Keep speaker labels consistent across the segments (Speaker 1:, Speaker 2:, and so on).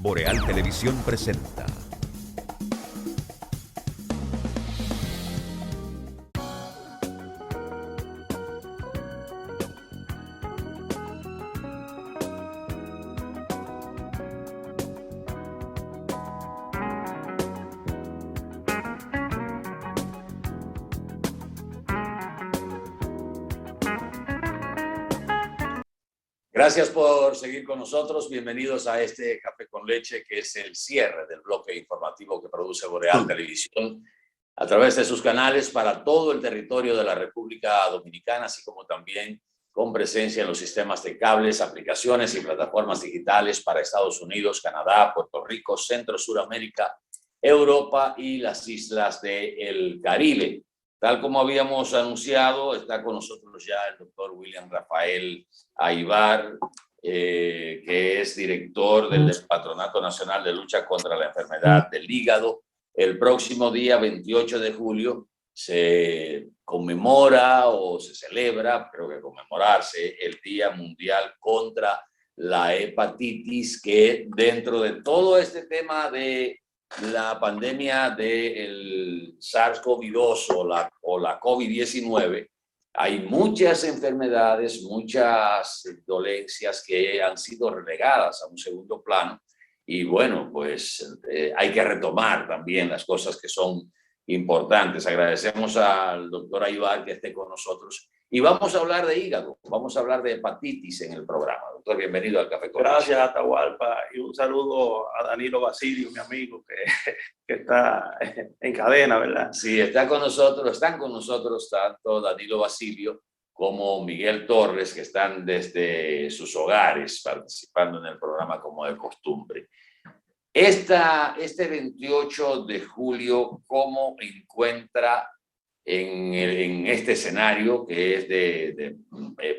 Speaker 1: Boreal Televisión presenta.
Speaker 2: Gracias por seguir con nosotros. Bienvenidos a este Café con Leche, que es el cierre del bloque informativo que produce Boreal Televisión a través de sus canales para todo el territorio de la República Dominicana, así como también con presencia en los sistemas de cables, aplicaciones y plataformas digitales para Estados Unidos, Canadá, Puerto Rico, Centro, Suramérica, Europa y las islas del Caribe. Tal como habíamos anunciado, está con nosotros ya el doctor William Rafael Aybar, que es director del Patronato Nacional de Lucha contra la Enfermedad del Hígado. El próximo día 28 de julio se conmemora o se celebra, creo que conmemorarse, el Día Mundial contra la Hepatitis, que dentro de todo este tema de la pandemia del SARS-CoV-2 o la COVID-19, hay muchas enfermedades, muchas dolencias que han sido relegadas a un segundo plano y bueno, pues hay que retomar también las cosas que son importantes. Agradecemos al doctor Aybar que esté con nosotros y vamos a hablar de hígado, vamos a hablar de hepatitis en el programa. Doctor, bienvenido al Café con Leche.
Speaker 3: Gracias, Atahualpa, y un saludo a Danilo Basilio, mi amigo, que está en cadena, ¿verdad?
Speaker 2: Sí, están con nosotros tanto Danilo Basilio como Miguel Torres, que están desde sus hogares participando en el programa como de costumbre. Este 28 de julio, ¿cómo encuentra en este escenario que es de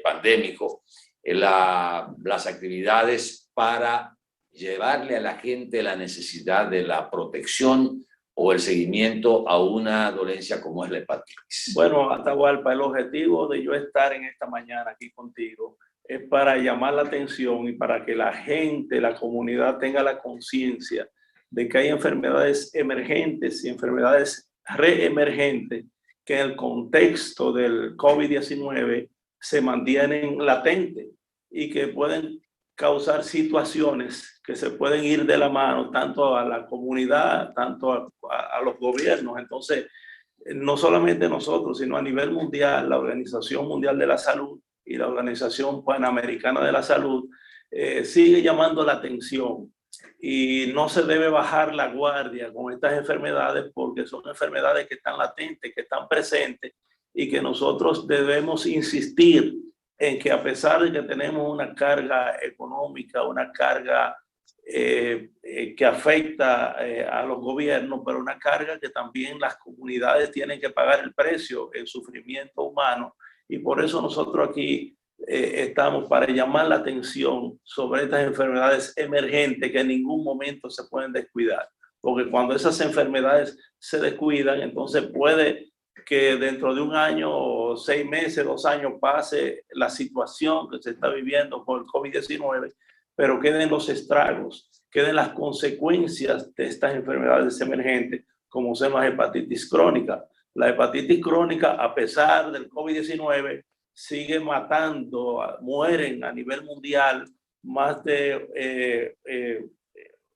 Speaker 2: pandémico las actividades para llevarle a la gente la necesidad de la protección o el seguimiento a una dolencia como es la hepatitis?
Speaker 3: Bueno, Atahualpa, el objetivo de yo estar en esta mañana aquí contigo es para llamar la atención y para que la gente, la comunidad tenga la conciencia de que hay enfermedades emergentes y enfermedades reemergentes que en el contexto del COVID-19 se mantienen latentes y que pueden causar situaciones que se pueden ir de la mano tanto a la comunidad, tanto a los gobiernos. Entonces, no solamente nosotros, sino a nivel mundial, la Organización Mundial de la Salud y la Organización Panamericana de la Salud sigue llamando la atención y no se debe bajar la guardia con estas enfermedades porque son enfermedades que están latentes, que están presentes y que nosotros debemos insistir en que a pesar de que tenemos una carga económica, una carga que afecta a los gobiernos, pero una carga que también las comunidades tienen que pagar el precio, el sufrimiento humano, y por eso nosotros aquí estamos para llamar la atención sobre estas enfermedades emergentes que en ningún momento se pueden descuidar, porque cuando esas enfermedades se descuidan, entonces puede que dentro de un año, 6 meses, 2 años pase la situación que se está viviendo con el COVID-19, pero queden los estragos, queden las consecuencias de estas enfermedades emergentes, como son las hepatitis crónica. La hepatitis crónica, a pesar del COVID-19, sigue matando, mueren a nivel mundial más de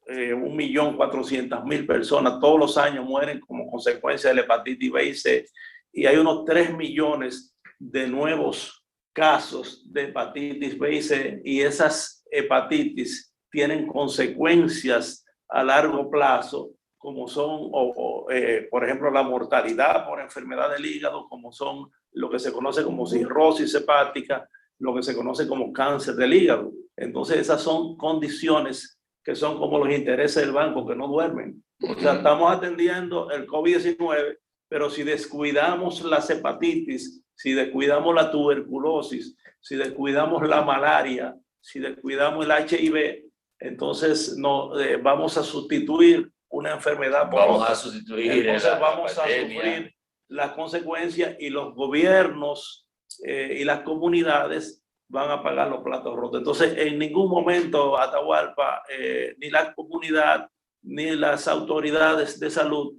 Speaker 3: 1.400.000 personas. Todos los años mueren como consecuencia de la hepatitis B y C. Y hay unos 3 millones de nuevos casos de hepatitis B y C. Y esas hepatitis tienen consecuencias a largo plazo, como son, por ejemplo, la mortalidad por enfermedad del hígado, como son lo que se conoce como cirrosis hepática, lo que se conoce como cáncer del hígado. Entonces, esas son condiciones que son como los intereses del banco, que no duermen. O sea, estamos atendiendo el COVID-19, pero si descuidamos las hepatitis, si descuidamos la tuberculosis, si descuidamos la malaria, si descuidamos el HIV, entonces no, vamos a sustituir una enfermedad por
Speaker 2: vamos
Speaker 3: otra.
Speaker 2: a sustituir
Speaker 3: entonces vamos a sufrir las consecuencias, y los gobiernos y las comunidades van a pagar los platos rotos. Entonces, en ningún momento Atahualpa, ni la comunidad, ni las autoridades de salud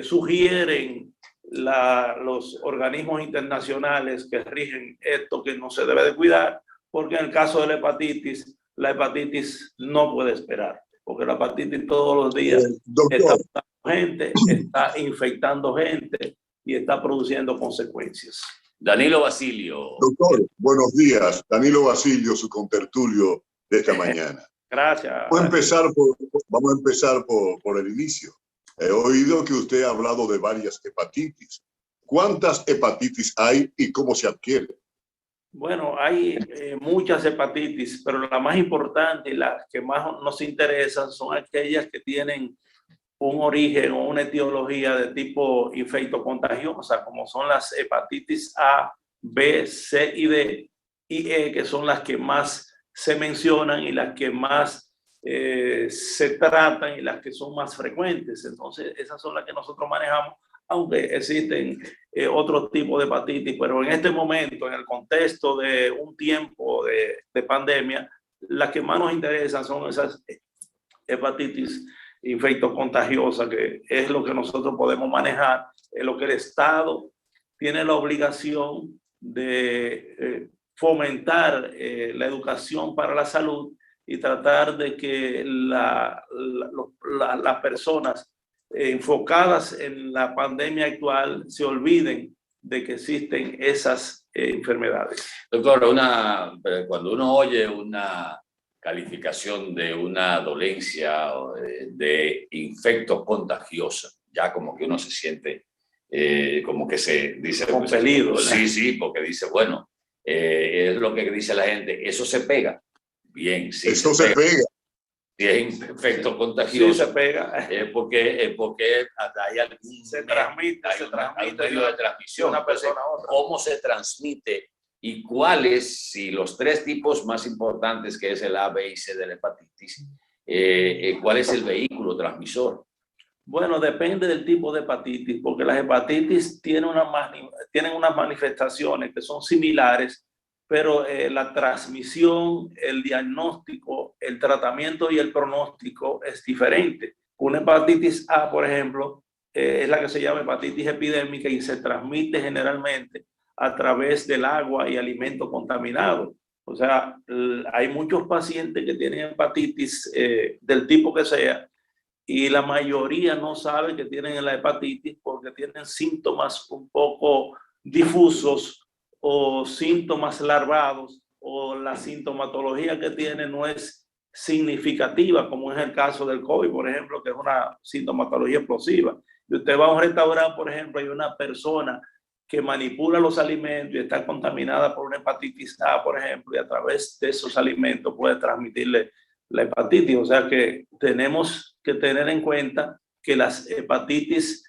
Speaker 3: sugieren los organismos internacionales que rigen esto que no se debe de cuidar, porque en el caso de la hepatitis no puede esperar, porque la hepatitis todos los días está matando gente, está infectando gente y está produciendo consecuencias.
Speaker 2: Danilo Basilio.
Speaker 4: Doctor, buenos días. Danilo Basilio, su contertulio de esta mañana.
Speaker 3: Gracias.
Speaker 4: Vamos a empezar por el inicio. He oído que usted ha hablado de varias hepatitis. ¿Cuántas hepatitis hay y cómo se adquiere?
Speaker 3: Bueno, hay muchas hepatitis, pero la más importante y las que más nos interesan son aquellas que tienen un origen o una etiología de tipo infectocontagiosa, como son las hepatitis A, B, C y D y E, que son las que más se mencionan y las que más se tratan y las que son más frecuentes. Entonces, esas son las que nosotros manejamos, aunque existen otro tipo de hepatitis, pero en este momento, en el contexto de un tiempo de pandemia, las que más nos interesan son esas hepatitis infectocontagiosa, que es lo que nosotros podemos manejar, es lo que el Estado tiene la obligación de fomentar la educación para la salud y tratar de que las personas enfocadas en la pandemia actual se olviden de que existen esas enfermedades.
Speaker 2: Doctor, cuando uno oye una calificación de una dolencia de infecto contagiosa, ya como que uno se siente como que se dice
Speaker 3: compelido.
Speaker 2: Sí, porque dice, bueno, es lo que dice la gente, eso se pega. Bien, sí.
Speaker 4: Eso se pega.
Speaker 2: Si es infecto contagioso,
Speaker 3: sí se pega.
Speaker 2: Porque hay algún
Speaker 3: se transmite
Speaker 2: medio de transmisión.
Speaker 3: De una persona a otra.
Speaker 2: ¿Cómo se transmite? ¿Y cuáles, si los tres tipos más importantes, que es el A, B y C de la hepatitis, cuál es el vehículo transmisor?
Speaker 3: Bueno, depende del tipo de hepatitis, porque las hepatitis tienen unas manifestaciones que son similares, pero la transmisión, el diagnóstico, el tratamiento y el pronóstico es diferente. Una hepatitis A, por ejemplo, es la que se llama hepatitis epidémica y se transmite generalmente a través del agua y alimentos contaminados. O sea, hay muchos pacientes que tienen hepatitis del tipo que sea y la mayoría no sabe que tienen la hepatitis porque tienen síntomas un poco difusos o síntomas larvados, o la sintomatología que tiene no es significativa, como es el caso del COVID, por ejemplo, que es una sintomatología explosiva. Y usted va a un restaurante, por ejemplo, hay una persona que manipula los alimentos y está contaminada por una hepatitis A, por ejemplo, y a través de esos alimentos puede transmitirle la hepatitis. O sea que tenemos que tener en cuenta que las hepatitis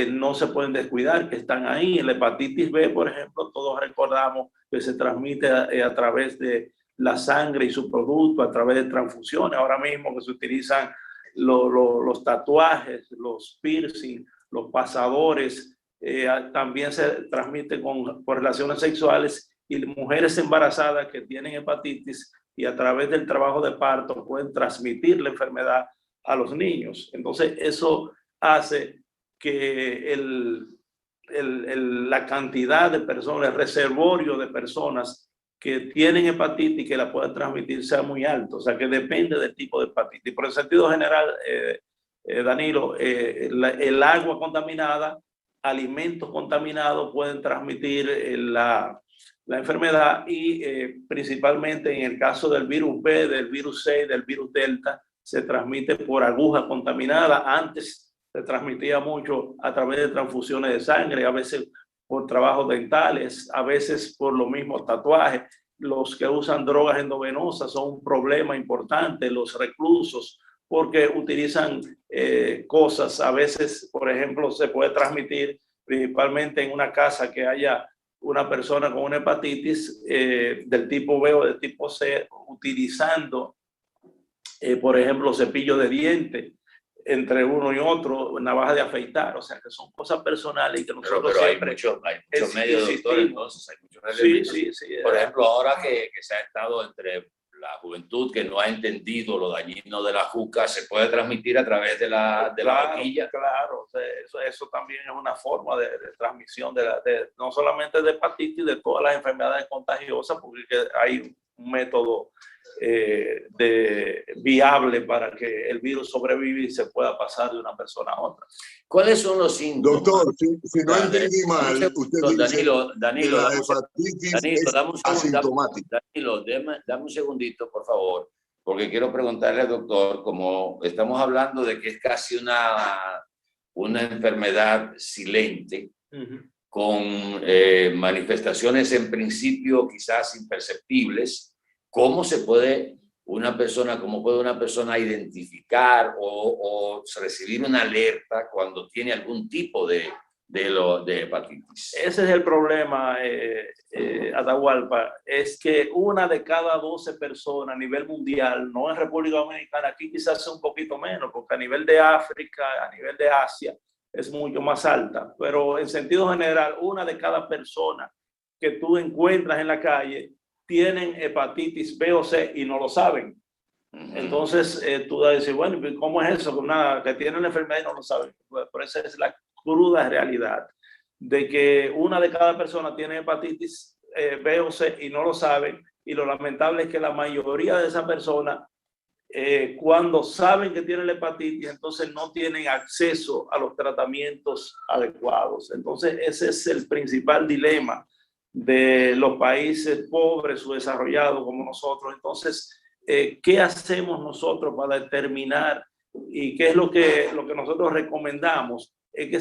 Speaker 3: no se pueden descuidar, que están ahí. La hepatitis B, por ejemplo, todos recordamos que se transmite a través de la sangre y su producto, a través de transfusiones. Ahora mismo que se utilizan los tatuajes, los piercing, los pasadores, también se transmite por relaciones sexuales, y mujeres embarazadas que tienen hepatitis y a través del trabajo de parto pueden transmitir la enfermedad a los niños. Entonces eso hace que la cantidad de personas, el reservorio de personas que tienen hepatitis que la pueden transmitir sea muy alto. O sea que depende del tipo de hepatitis. Por el sentido general, Danilo, el agua contaminada, alimentos contaminados pueden transmitir la enfermedad, y principalmente en el caso del virus B, del virus C, del virus Delta, se transmite por agujas contaminadas. Antes se transmitía mucho a través de transfusiones de sangre, a veces por trabajos dentales, a veces por los mismos tatuajes. Los que usan drogas endovenosas son un problema importante, los reclusos, porque utilizan cosas. A veces, por ejemplo, se puede transmitir principalmente en una casa que haya una persona con una hepatitis del tipo B o del tipo C, utilizando, por ejemplo, cepillos de dientes. entre uno y otro, navaja de afeitar, o sea, que son cosas personales y que nosotros
Speaker 2: pero
Speaker 3: siempre...
Speaker 2: hay muchos medios, doctor, entonces hay muchos elementos.
Speaker 3: Sí.
Speaker 2: Por ejemplo, ahora que se ha estado entre la juventud que no ha entendido lo dañino de la juca, se puede transmitir a través de la vaquilla.
Speaker 3: Claro, o sea, eso también es una forma de transmisión no solamente de hepatitis, de todas las enfermedades contagiosas, porque hay un método viable para que el virus sobreviva y se pueda pasar de una persona a otra.
Speaker 2: ¿Cuáles son los síntomas?
Speaker 4: Doctor, si no entendí mal, usted dice
Speaker 2: Danilo,
Speaker 4: que la hepatitis es asintomática.
Speaker 2: Danilo, dame un segundito, por favor, porque quiero preguntarle al doctor, como estamos hablando de que es casi una enfermedad silente, con manifestaciones en principio quizás imperceptibles, ¿cómo puede una persona identificar o recibir una alerta cuando tiene algún tipo de hepatitis?
Speaker 3: Ese es el problema, Atahualpa, es que 1 de cada 12 personas a nivel mundial, no en República Dominicana, aquí quizás sea un poquito menos, porque a nivel de África, a nivel de Asia, es mucho más alta, pero en sentido general, 1 de cada persona que tú encuentras en la calle tienen hepatitis B o C y no lo saben. Entonces tú vas a decir, bueno, ¿cómo es eso? Que tienen la enfermedad y no lo saben. Pero esa es la cruda realidad de que 1 de cada persona tiene hepatitis B o C y no lo saben. Y lo lamentable es que la mayoría de esas personas, cuando saben que tienen la hepatitis, entonces no tienen acceso a los tratamientos adecuados. Entonces ese es el principal dilema de los países pobres o desarrollados como nosotros. Entonces, ¿qué hacemos nosotros para determinar y qué es lo que nosotros recomendamos? Es que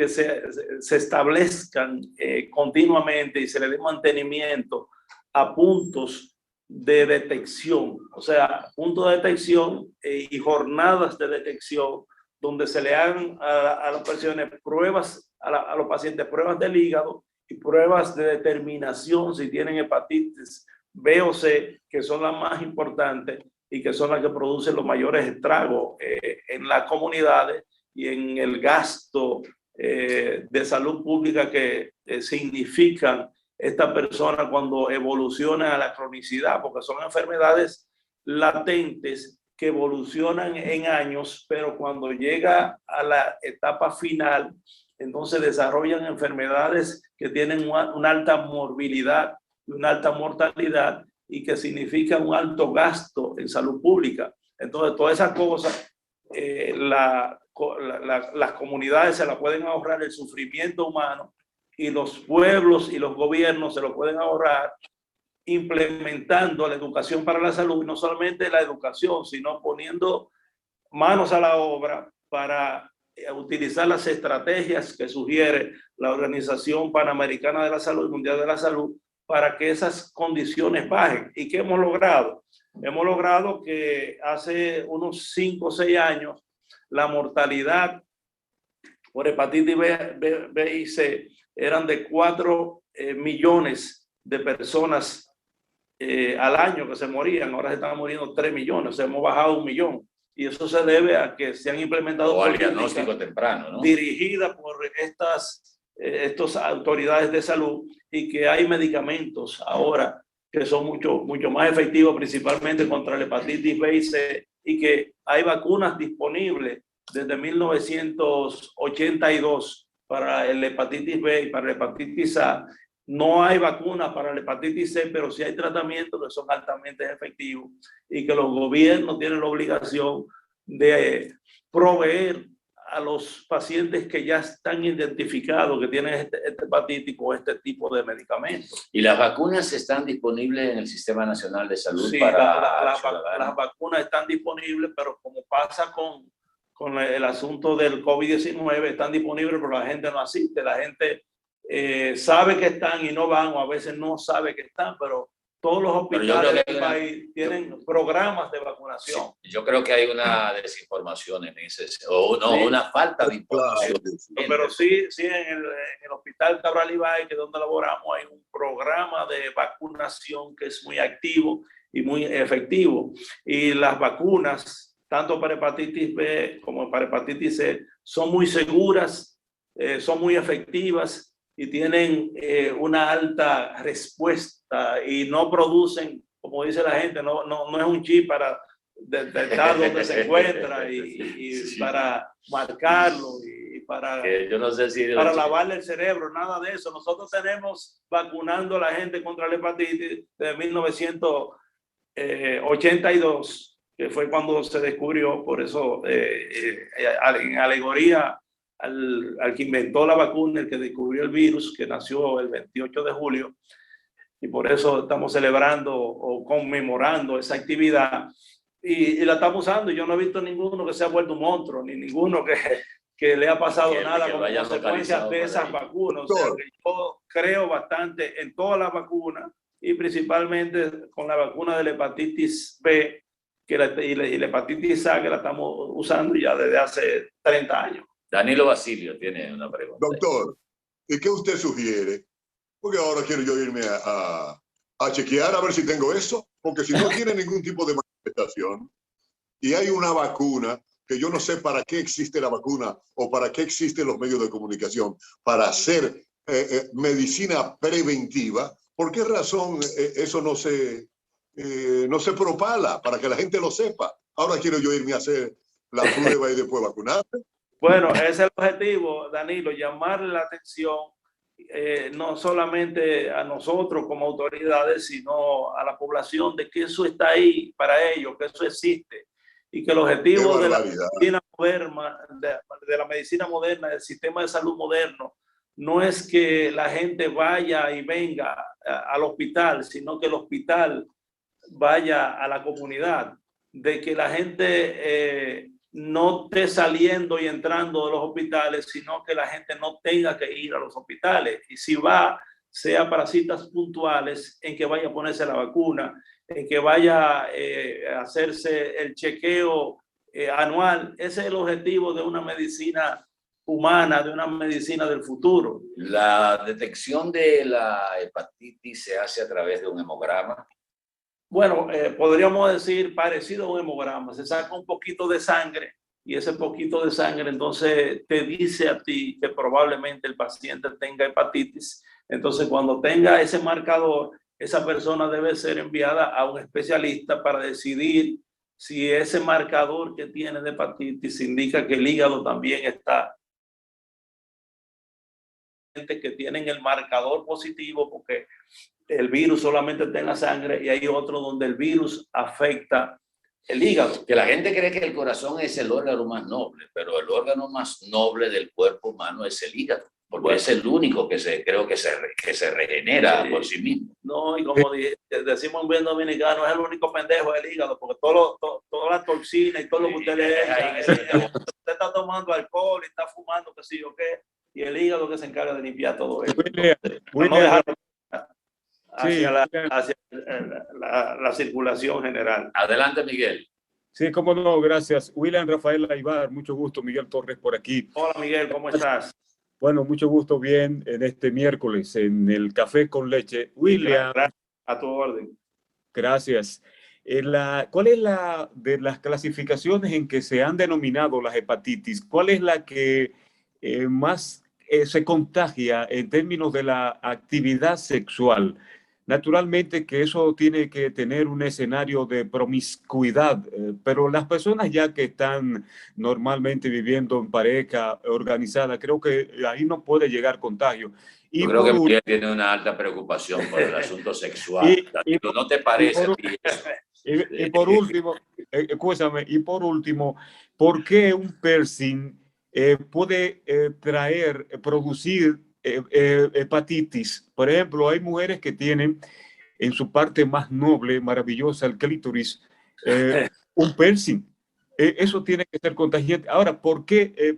Speaker 3: se establezcan continuamente y se le dé mantenimiento a puntos de detección, o sea, puntos de detección y jornadas de detección donde se le hagan a las personas pruebas, a los pacientes pruebas del hígado y pruebas de determinación si tienen hepatitis B o C, que son las más importantes y que son las que producen los mayores estragos en las comunidades y en el gasto de salud pública que significan estas personas cuando evolucionan a la cronicidad, porque son enfermedades latentes que evolucionan en años, pero cuando llega a la etapa final, entonces desarrollan enfermedades que tienen una alta morbilidad, una alta mortalidad y que significa un alto gasto en salud pública. Entonces, todas esas cosas, las comunidades se las pueden ahorrar el sufrimiento humano y los pueblos y los gobiernos se lo pueden ahorrar implementando la educación para la salud, y no solamente la educación, sino poniendo manos a la obra para utilizar las estrategias que sugiere la Organización Panamericana de la Salud y Mundial de la Salud para que esas condiciones bajen. ¿Y qué hemos logrado? Hemos logrado que hace unos 5 o 6 años la mortalidad por hepatitis B y C eran de 4 millones de personas al año que se morían. Ahora se están muriendo 3 millones, o sea, hemos bajado 1 millón. Y eso se debe a que se han implementado
Speaker 2: o al diagnóstico temprano, ¿no?
Speaker 3: Dirigidas por estas autoridades de salud y que hay medicamentos ahora que son mucho más efectivos, principalmente contra la hepatitis B y C, y que hay vacunas disponibles desde 1982 para la hepatitis B y para la hepatitis A. No hay vacuna para la hepatitis C, pero sí hay tratamientos que son altamente efectivos y que los gobiernos tienen la obligación de proveer a los pacientes que ya están identificados que tienen este hepatitis con este tipo de medicamentos.
Speaker 2: ¿Y las vacunas están disponibles en el Sistema Nacional de Salud?
Speaker 3: Sí,
Speaker 2: para
Speaker 3: las vacunas están disponibles, pero como pasa con el asunto del COVID-19, están disponibles, pero la gente no asiste. La gente sabe que están y no van, o a veces no sabe que están, pero todos los hospitales del país tienen programas de vacunación.
Speaker 2: Sí, yo creo que hay una desinformación en ese, o no, sí, una falta de información.
Speaker 3: Pero sí en el Hospital Cabral Ibáez, que es donde laboramos, hay un programa de vacunación que es muy activo y muy efectivo. Y las vacunas, tanto para hepatitis B como para hepatitis C, son muy seguras, son muy efectivas y tienen una alta respuesta y no producen, como dice la gente, no es un chip para detectar dónde se encuentra y sí, para marcarlo y para,
Speaker 2: yo no sé si
Speaker 3: para lavarle el cerebro, nada de eso. Nosotros tenemos vacunando a la gente contra la hepatitis desde 1982, que fue cuando se descubrió, por eso en alegoría al que inventó la vacuna, el que descubrió el virus, que nació el 28 de julio, y por eso estamos celebrando o conmemorando esa actividad. Y la estamos usando, y yo no he visto ninguno que se ha vuelto un monstruo, ni ninguno que le ha pasado nada como consecuencia de esas vacunas. O sea, que yo creo bastante en todas las vacunas y principalmente con la vacuna de la hepatitis B y la hepatitis A, que la estamos usando ya desde hace 30 años.
Speaker 2: Danilo Basilio tiene una pregunta.
Speaker 4: Doctor, ¿y qué usted sugiere? Porque ahora quiero yo irme a chequear a ver si tengo eso, porque si no tiene ningún tipo de manifestación y hay una vacuna, que yo no sé para qué existe la vacuna o para qué existen los medios de comunicación, para hacer medicina preventiva, ¿por qué razón eso no se propala para que la gente lo sepa? Ahora quiero yo irme a hacer la prueba y después vacunarme.
Speaker 3: Bueno, ese es el objetivo, Danilo, llamarle la atención no solamente a nosotros como autoridades, sino a la población, de que eso está ahí para ellos, que eso existe, y que el objetivo de la medicina moderna, de la medicina moderna, del sistema de salud moderno, no es que la gente vaya y venga al hospital, sino que el hospital vaya a la comunidad, de que la gente no esté saliendo y entrando de los hospitales, sino que la gente no tenga que ir a los hospitales. Y si va, sea para citas puntuales en que vaya a ponerse la vacuna, en que vaya a hacerse el chequeo anual. Ese es el objetivo de una medicina humana, de una medicina del futuro.
Speaker 2: ¿La detección de la hepatitis se hace a través de un hemograma?
Speaker 3: Bueno, podríamos decir parecido a un hemograma. Se saca un poquito de sangre y ese poquito de sangre entonces te dice a ti que probablemente el paciente tenga hepatitis. Entonces, cuando tenga ese marcador, esa persona debe ser enviada a un especialista para decidir si ese marcador que tiene de hepatitis indica que el hígado también está. Que tienen el marcador positivo porque el virus solamente está en la sangre, y hay otro donde el virus afecta el hígado.
Speaker 2: Que la gente cree que el corazón es el órgano más noble, pero el órgano más noble del cuerpo humano es el hígado, porque bueno, es el único que creo que se regenera por sí mismo. No, y como decimos en buen dominicano, es el único pendejo del hígado, porque toda la toxina y todo lo que usted le echa, usted está tomando alcohol y está fumando, que sí o qué, y el hígado que se encarga de limpiar todo eso. No dejarlo hacia la circulación general. Adelante, Miguel.
Speaker 5: Sí, cómo no, gracias. William Rafael Aybar, mucho gusto. Miguel Torres por aquí.
Speaker 3: Hola, Miguel, ¿cómo estás?
Speaker 5: Bueno, mucho gusto, bien, en este miércoles, en el Café con Leche. William.
Speaker 3: Gracias, a tu orden.
Speaker 5: Gracias. ¿Cuál es la de las clasificaciones en que se han denominado las hepatitis? ¿Cuál es la que más se contagia en términos de la actividad sexual? Naturalmente que eso tiene que tener un escenario de promiscuidad, pero las personas ya que están normalmente viviendo en pareja organizada, creo que ahí no puede llegar contagio.
Speaker 2: Yo creo que Miguel tiene una alta preocupación por el asunto sexual. ¿No te parece?
Speaker 5: Y por último, escúchame, y por último, ¿por qué un piercing puede producir hepatitis? Por ejemplo, hay mujeres que tienen en su parte más noble, maravillosa, el clítoris, un piercing. Eso tiene que ser contagiante. Ahora, ¿por qué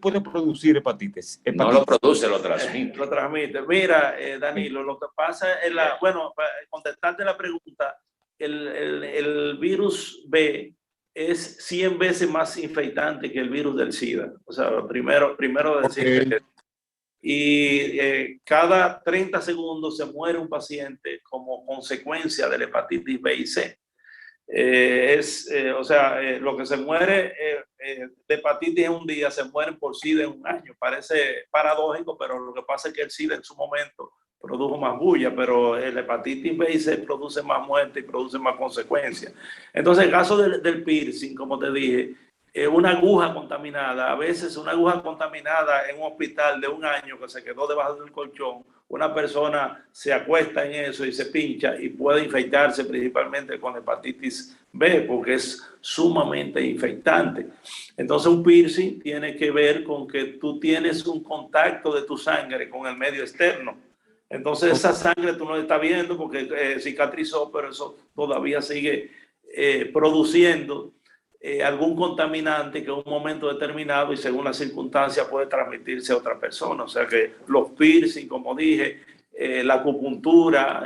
Speaker 5: puede producir hepatitis?
Speaker 2: No lo produce, lo transmite.
Speaker 3: Lo transmite. Mira, Danilo, lo que pasa es bueno, para contestarte la pregunta, el virus B es 100 veces más infectante que el virus del SIDA. O sea, primero decir que... Y cada 30 segundos se muere un paciente como consecuencia de la hepatitis B y C. O sea, lo que se muere de hepatitis en un día, se mueren por SIDA en un año. Parece paradójico, pero lo que pasa es que el SIDA en su momento produjo más bulla, pero el hepatitis B y C produce más muerte y produce más consecuencias. Entonces, el caso del piercing, como te dije, una aguja contaminada, a veces una aguja contaminada en un hospital de un año que se quedó debajo del colchón, una persona se acuesta en eso y se pincha y puede infectarse principalmente con hepatitis B porque es sumamente infectante. Entonces un piercing tiene que ver con que tú tienes un contacto de tu sangre con el medio externo. Entonces esa sangre tú no la estás viendo porque cicatrizó, pero eso todavía sigue produciendo algún contaminante que en un momento determinado y según las circunstancias puede transmitirse a otra persona. O sea que los piercing, como dije, la acupuntura,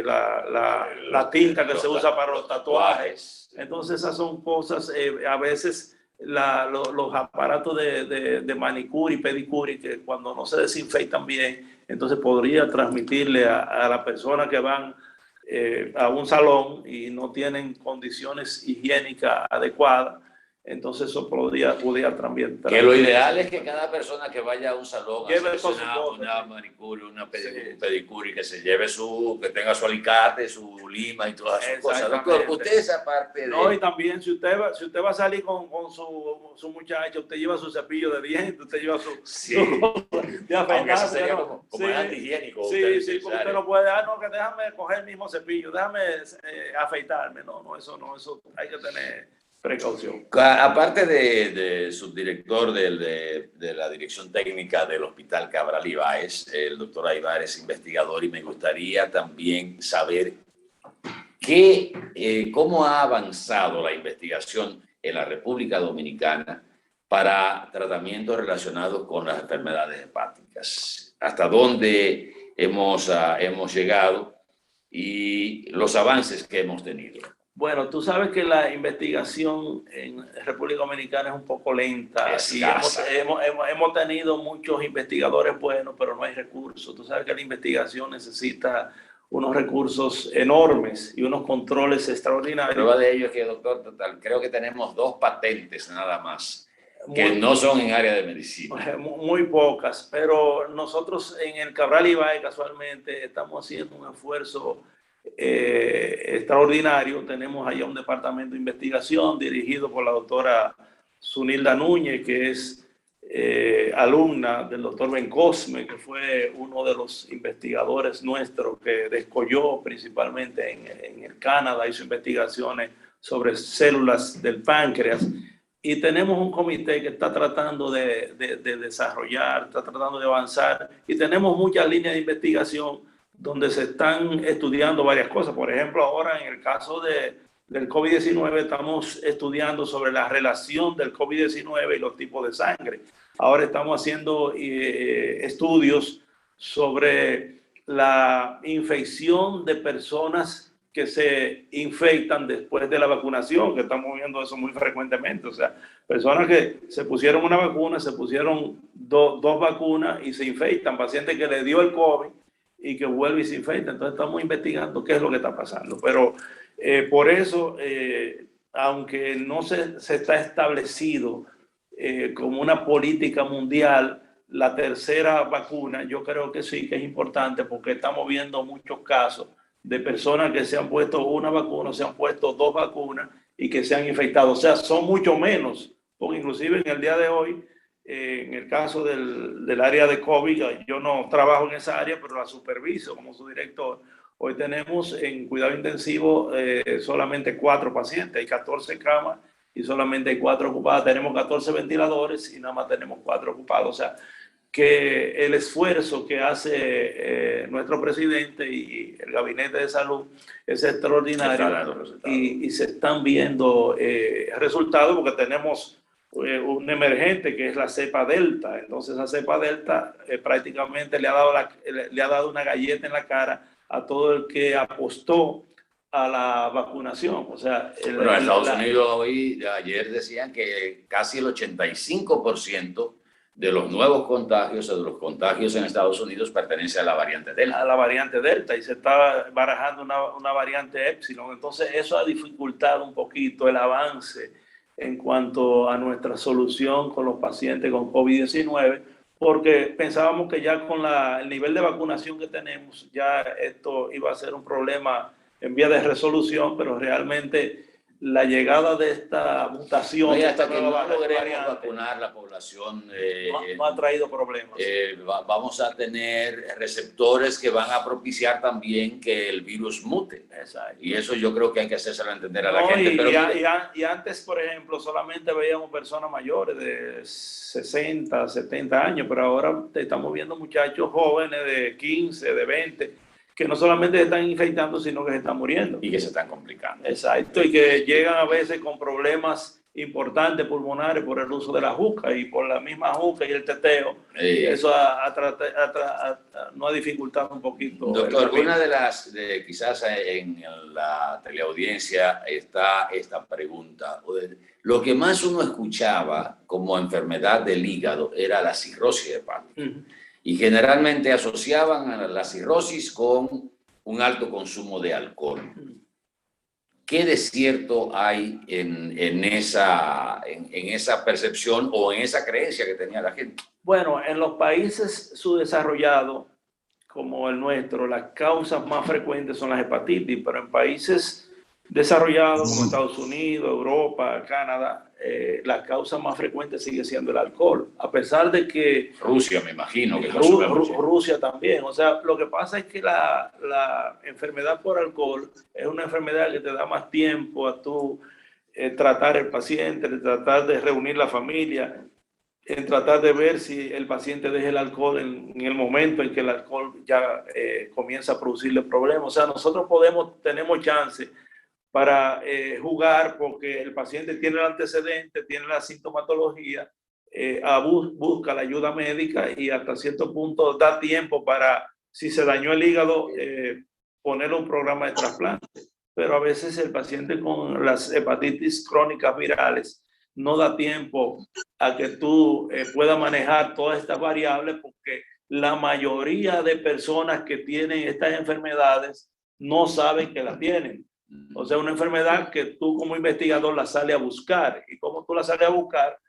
Speaker 3: la tinta que se usa para los tatuajes. Entonces esas son cosas, a veces los aparatos de manicure y pedicure que cuando no se desinfectan bien, entonces podría transmitirle a la persona que van a un salón y no tienen condiciones higiénicas adecuadas, entonces eso podría también...
Speaker 2: Que lo ideal es que cada persona que vaya a un salón
Speaker 3: lleve
Speaker 2: una manicure, un pedicure, que se lleve que tenga su alicate, su lima y todas esas cosas. Doctor, usted esa parte de...
Speaker 3: No, y también si usted va a salir con su muchacha, usted lleva su cepillo de dientes, usted lleva su...
Speaker 2: Sí.
Speaker 3: de
Speaker 2: aunque eso sería
Speaker 3: ¿no?
Speaker 2: como
Speaker 3: sí,
Speaker 2: antihigiénico.
Speaker 3: Sí, porque usted no puede, no, que déjame coger el mismo cepillo, déjame afeitarme. No, eso hay que tener precaución.
Speaker 2: Aparte de subdirector de la dirección técnica del Hospital Cabral Ibáez, el doctor Aybar es investigador y me gustaría también saber cómo ha avanzado la investigación en la República Dominicana para tratamientos relacionados con las enfermedades hepáticas. Hasta dónde hemos llegado y los avances que hemos tenido.
Speaker 3: Bueno, tú sabes que la investigación en República Dominicana es un poco lenta. Y hemos tenido muchos investigadores buenos, pero no hay recursos. Tú sabes que la investigación necesita unos recursos enormes y unos controles extraordinarios.
Speaker 2: Prueba de ello es que, doctor, total, creo que tenemos 2 patentes nada más, que no son en área de medicina.
Speaker 3: Muy pocas, pero nosotros en el Cabral Ibáez casualmente estamos haciendo un esfuerzo extraordinario. Tenemos allá un departamento de investigación dirigido por la doctora Zunilda Núñez, que es alumna del doctor Bencosme, que fue uno de los investigadores nuestros que descolló principalmente en el Canadá, hizo investigaciones sobre células del páncreas. Y tenemos un comité que está tratando de desarrollar, está tratando de avanzar, y tenemos muchas líneas de investigación donde se están estudiando varias cosas. Por ejemplo, ahora en el caso del COVID-19 estamos estudiando sobre la relación del COVID-19 y los tipos de sangre. Ahora estamos haciendo estudios sobre la infección de personas que se infectan después de la vacunación, que estamos viendo eso muy frecuentemente. O sea, personas que se pusieron una vacuna, se pusieron dos vacunas y se infectan. Pacientes que le dio el COVID y que vuelve y se infecta. Entonces estamos investigando qué es lo que está pasando. Pero por eso, aunque no se está establecido como una política mundial la tercera vacuna, yo creo que sí que es importante, porque estamos viendo muchos casos de personas que se han puesto una vacuna, se han puesto 2 vacunas y que se han infectado. O sea, son mucho menos, porque inclusive en el día de hoy, en el caso del área de COVID, yo no trabajo en esa área, pero la superviso como su director. Hoy tenemos en cuidado intensivo solamente 4 pacientes, hay 14 camas y solamente hay 4 ocupadas. Tenemos 14 ventiladores y nada más tenemos 4 ocupados. O sea, que el esfuerzo que hace nuestro presidente y el gabinete de salud es extraordinario, y se están viendo resultados, porque tenemos un emergente que es la cepa delta. Entonces la cepa delta prácticamente le ha dado una galleta en la cara a todo el que apostó a la vacunación. O sea,
Speaker 2: bueno, en Estados Unidos ayer decían que casi el 85% de los nuevos contagios o de los contagios en Estados Unidos pertenece a la variante Delta.
Speaker 3: A la variante Delta, y se está barajando una variante Epsilon. Entonces eso ha dificultado un poquito el avance en cuanto a nuestra solución con los pacientes con COVID-19, porque pensábamos que ya con el nivel de vacunación que tenemos, ya esto iba a ser un problema en vía de resolución, pero realmente la llegada de esta mutación,
Speaker 2: Y hasta que no
Speaker 3: variante,
Speaker 2: logremos vacunar la población,
Speaker 3: no ha traído problemas.
Speaker 2: vamos a tener receptores que van a propiciar también que el virus mute.
Speaker 3: Exacto.
Speaker 2: Y eso yo creo que hay que hacérselo entender a la gente.
Speaker 3: Y antes, por ejemplo, solamente veíamos personas mayores de 60, 70 años, pero ahora estamos viendo muchachos jóvenes de 15, de 20, que no solamente se están infectando, sino que se están muriendo.
Speaker 2: Y que se están complicando.
Speaker 3: Exacto, y que llegan a veces con problemas importantes pulmonares por el uso de la juca y por la misma juca y el teteo. Eso no ha dificultado un poquito.
Speaker 2: Doctor, una de las, quizás en la teleaudiencia está esta pregunta. Lo que más uno escuchaba como enfermedad del hígado era la cirrosis hepática. Y generalmente asociaban a la cirrosis con un alto consumo de alcohol. ¿Qué de cierto hay en esa percepción o en esa creencia que tenía la gente?
Speaker 3: Bueno, en los países subdesarrollados como el nuestro, las causas más frecuentes son las hepatitis, pero en países desarrollados como Estados Unidos, Europa, Canadá, la causa más frecuente sigue siendo el alcohol, a pesar de que
Speaker 2: Rusia, me imagino que
Speaker 3: Rusia también. O sea, lo que pasa es que la enfermedad por alcohol es una enfermedad que te da más tiempo a tú tratar el paciente, tratar de reunir la familia, en tratar de ver si el paciente deja el alcohol en el momento en que el alcohol ya comienza a producirle problemas. O sea, nosotros tenemos chance para jugar porque el paciente tiene el antecedente, tiene la sintomatología, busca la ayuda médica y hasta cierto punto da tiempo para, si se dañó el hígado, ponerle un programa de trasplante. Pero a veces el paciente con las hepatitis crónicas virales no da tiempo a que tú puedas manejar todas estas variables, porque la mayoría de personas que tienen estas enfermedades no saben que las tienen. O sea, una enfermedad que tú como investigador la sales a buscar. ¿Y cómo tú la sales a buscar?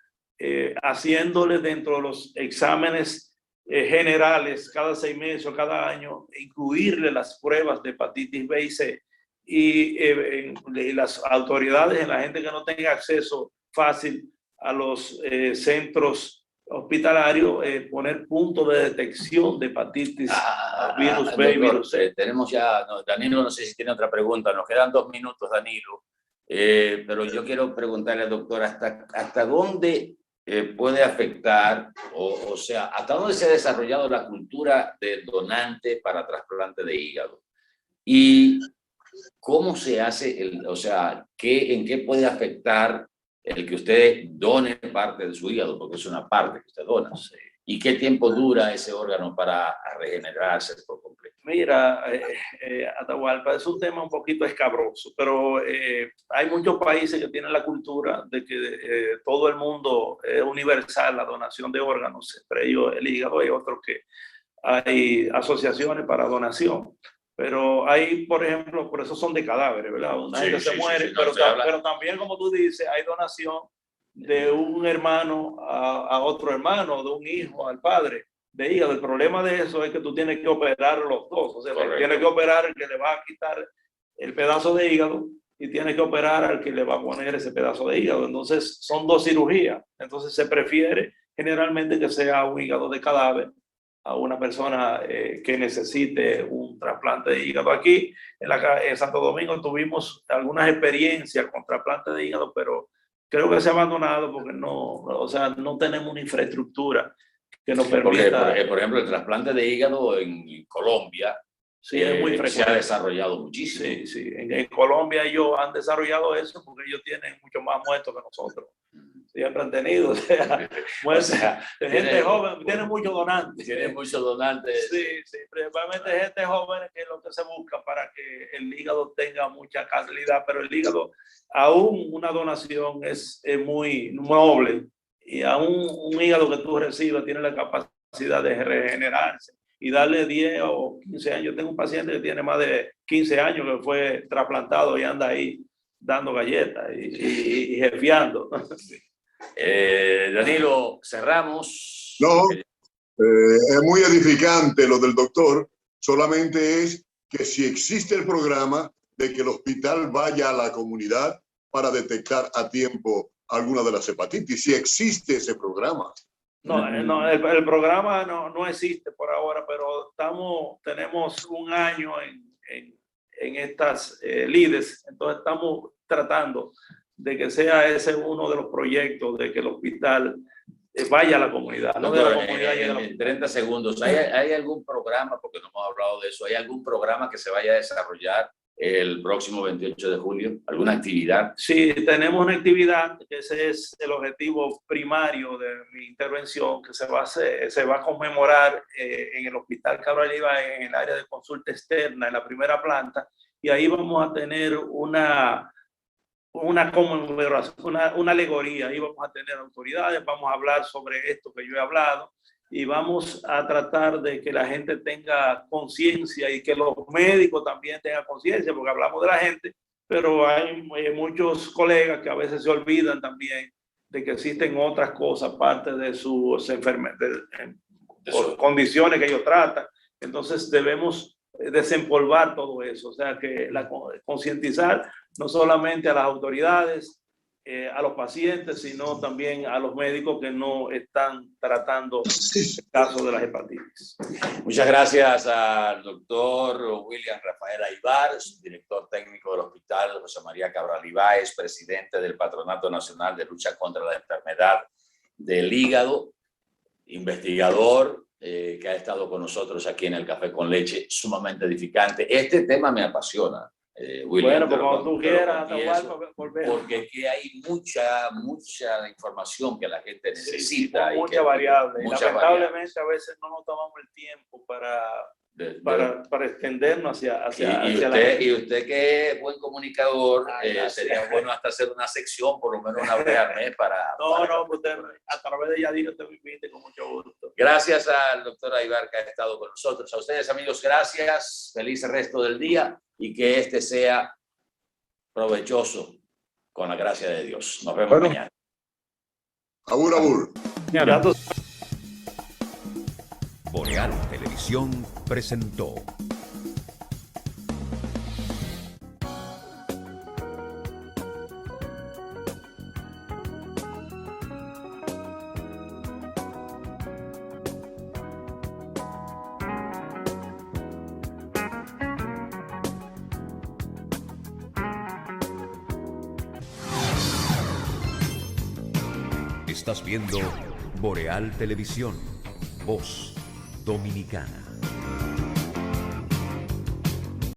Speaker 3: Haciéndole dentro de los exámenes generales cada 6 meses o cada año, incluirle las pruebas de hepatitis B y C. Y las autoridades, la gente que no tenga acceso fácil a los centros hospitalarios, poner puntos de detección de hepatitis, virus B y virus C.
Speaker 2: Tenemos ya, Danilo, no sé si tiene otra pregunta, nos quedan 2 minutos, Danilo, pero yo quiero preguntarle al doctor, ¿hasta dónde puede afectar, o sea, hasta dónde se ha desarrollado la cultura del donante para trasplante de hígado? Y ¿cómo se hace, o sea, en qué puede afectar el que usted done parte de su hígado, porque es una parte que usted dona? ¿Y qué tiempo dura ese órgano para regenerarse por completo?
Speaker 3: Mira, Atahualpa, es un tema un poquito escabroso, pero hay muchos países que tienen la cultura de que todo el mundo es universal, la donación de órganos, entre ellos el hígado. Hay otros que hay asociaciones para donación. Pero hay, por ejemplo, por eso son de cadáveres, ¿verdad? Una gente se muere, pero también, como tú dices, hay donación de un hermano a otro hermano, de un hijo al padre de hígado. El problema de eso es que tú tienes que operar los dos. O sea, tienes que operar el que le va a quitar el pedazo de hígado y tienes que operar al que le va a poner ese pedazo de hígado. Entonces, son 2 cirugías. Entonces, se prefiere generalmente que sea un hígado de cadáver a una persona que necesite un trasplante de hígado. Aquí en Santo Domingo tuvimos algunas experiencias con trasplante de hígado, pero creo que se ha abandonado porque no tenemos una infraestructura que nos permita.
Speaker 2: Porque, por ejemplo, el trasplante de hígado en Colombia
Speaker 3: es muy frecuente.
Speaker 2: Se ha desarrollado muchísimo.
Speaker 3: Sí, sí. En Colombia ellos han desarrollado eso porque ellos tienen mucho más muertos que nosotros. Siempre han tenido, o sea, gente joven, tienen muchos donantes.
Speaker 2: Tienen muchos donantes.
Speaker 3: Sí, principalmente gente joven, que es lo que se busca para que el hígado tenga mucha calidad, pero el hígado, aún una donación es muy noble y a un hígado que tú recibes tiene la capacidad de regenerarse y darle 10 o 15 años. Yo tengo un paciente que tiene más de 15 años que fue trasplantado y anda ahí dando galletas y jefiando.
Speaker 2: Danilo, cerramos.
Speaker 4: No, es muy edificante lo del doctor, solamente es que si existe el programa de que el hospital vaya a la comunidad para detectar a tiempo alguna de las hepatitis, si existe ese programa.
Speaker 3: No, el programa no existe por ahora, pero tenemos un año en estas LIDES, entonces estamos tratando de que sea ese uno de los proyectos de que el hospital vaya a la comunidad.
Speaker 2: Doctor,
Speaker 3: no de la comunidad
Speaker 2: en 30 segundos, ¿hay algún programa, porque no hemos hablado de eso, hay algún programa que se vaya a desarrollar el próximo 28 de julio? ¿Alguna actividad?
Speaker 3: Sí, tenemos una actividad, que ese es el objetivo primario de mi intervención, que se va a conmemorar en el Hospital Cabral Ibáez, en el área de consulta externa, en la primera planta, y ahí vamos a tener una conmemoración, una alegoría. Ahí vamos a tener autoridades, vamos a hablar sobre esto que yo he hablado y vamos a tratar de que la gente tenga conciencia y que los médicos también tengan conciencia, porque hablamos de la gente, pero hay muchos colegas que a veces se olvidan también de que existen otras cosas aparte de sus enfermedades, condiciones que ellos tratan. Entonces debemos desempolvar todo eso, o sea que concientizar no solamente a las autoridades, a los pacientes, sino también a los médicos que no están tratando el caso de las hepatitis.
Speaker 2: Muchas gracias al doctor William Rafael Aybar, director técnico del Hospital José María Cabral Ibáez, presidente del Patronato Nacional de Lucha contra la Enfermedad del Hígado, investigador, que ha estado con nosotros aquí en el Café con Leche, sumamente edificante. Este tema me apasiona, William.
Speaker 3: Bueno, pues cuando tú quieras,
Speaker 2: porque aquí hay mucha información que la gente necesita.
Speaker 3: Sí,
Speaker 2: y
Speaker 3: muchas variables. Lamentablemente
Speaker 2: variables.
Speaker 3: a veces no nos tomamos el tiempo para extendernos hacia
Speaker 2: y usted que es buen comunicador, sería bueno hasta hacer una sección, por lo menos una vez al mes para...
Speaker 3: usted a través de Yadiro te invite con mucho gusto.
Speaker 2: Gracias al doctor Aybar que ha estado con nosotros. A ustedes, amigos, gracias. Feliz resto del día y que este sea provechoso con la gracia de Dios. Nos vemos mañana.
Speaker 4: Abur, abur.
Speaker 1: Boreal Televisión presentó Estás viendo Boreal Televisión, voz dominicana.